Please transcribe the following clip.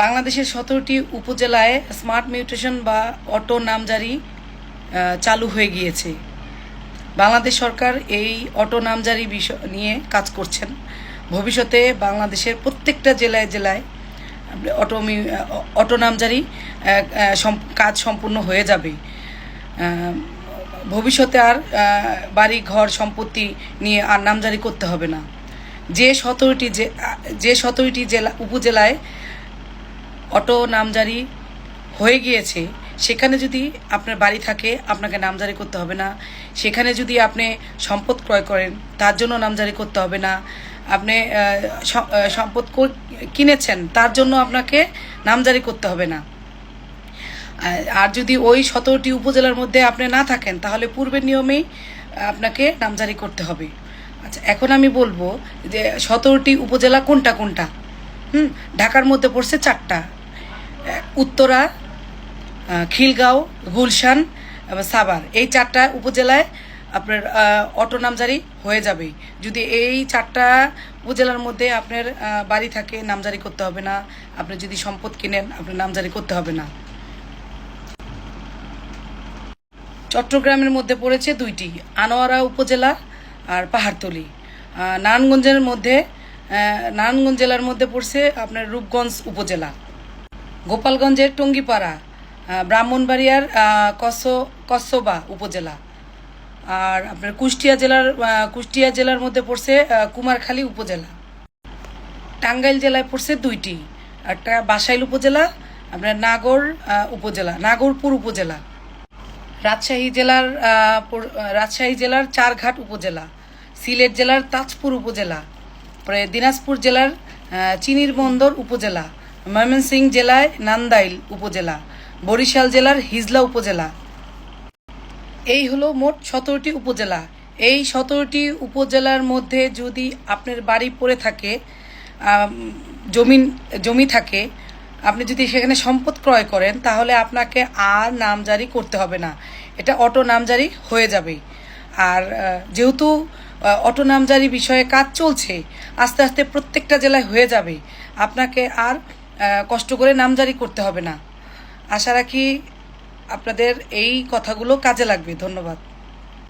বাংলাদেশের 17টি উপজেলায় smart mutation বা অটো নামজারি চালু হয়ে গিয়েছে। বাংলাদেশ সরকার এই অটো নামজারি বিষয় নিয়ে কাজ করছেন। ভবিষ্যতে বাংলাদেশের প্রত্যেকটা জেলায় জেলায় অটো নামজারি কাজ সম্পূর্ণ হয়ে যাবে। ভবিষ্যতে আর বাড়ি ঘর সম্পত্তি নিয়ে আর নামজারি করতে হবে না। যে 17টি উপজেলায় অটো নামজারি হয়ে গিয়েছে, সেখানে যদি আপনার বাড়ি থাকে আপনাকে নামজারি করতে হবে না। সেখানে যদি আপনি সম্পদ ক্রয় করেন তার জন্য নামজারি করতে হবে না। আপনি সম্পদ কিনেছেন তার জন্য আপনাকে নামজারি করতে হবে না। আর যদি ওই 17টি উপজেলার মধ্যে আপনি না থাকেন তাহলে পূর্বের নিয়মেই আপনাকে নামজারি করতে হবে। আচ্ছা, এখন আমি বলবো যে 17টি উপজেলা কোনটা কোনটা। ঢাকার মধ্যে পড়ছে 4টা: উত্তরা, খিলগাঁও, গুলশান এবং সাভার। এই 4টা উপজেলায় আপনার অটো নামজারি হয়ে যাবে। যদি এই 4টা উপজেলার মধ্যে আপনার বাড়ি থাকে নামজারি করতে হবে না। আপনি যদি সম্পদ কিনেন আপনার নামজারি করতে হবে না। চট্টগ্রামের মধ্যে পড়েছে 2টি: আনোয়ারা উপজেলা আর পাহাড়তলী। নারায়ণগঞ্জ জেলার মধ্যে পড়ছে আপনার রূপগঞ্জ উপজেলা। গোপালগঞ্জের টঙ্গিপাড়া, ব্রাহ্মণবাড়িয়ার কসবা উপজেলা। আর আপনার কুষ্টিয়া জেলার মধ্যে পড়ছে কুমারখালী উপজেলা। টাঙ্গাইল জেলায় পড়ছে 2টি: একটা বাসাইল উপজেলা, আপনার নাগরপুর উপজেলা। রাজশাহী জেলার চারঘাট উপজেলা। সিলেট জেলার তাজপুর উপজেলা। পরে দিনাজপুর জেলার চিনির বন্দর উপজেলা। ময়মনসিংহ জেলায় নান্দাইল উপজেলা। বরিশাল জেলার হিজলা উপজেলা। এই হলো মোট 17টি উপজেলা। এই 17টি উপজেলার মধ্যে যদি আপনার বাড়ি পড়ে থাকে, জমি থাকে, আপনি যদি সেখানে সম্পদ ক্রয় করেন তাহলে আপনাকে আর নামজারি করতে হবে না। এটা অটো নামজারি হয়ে যাবে। আর যেহেতু অটো নামজারি বিষয়ে কাজ চলছে, আস্তে আস্তে প্রত্যেকটা জেলায় হয়ে যাবে। আপনাকে আর কষ্ট করে নামজারি করতে হবে না। আশা রাখি আপনাদের এই কথাগুলো কাজে লাগবে। ধন্যবাদ।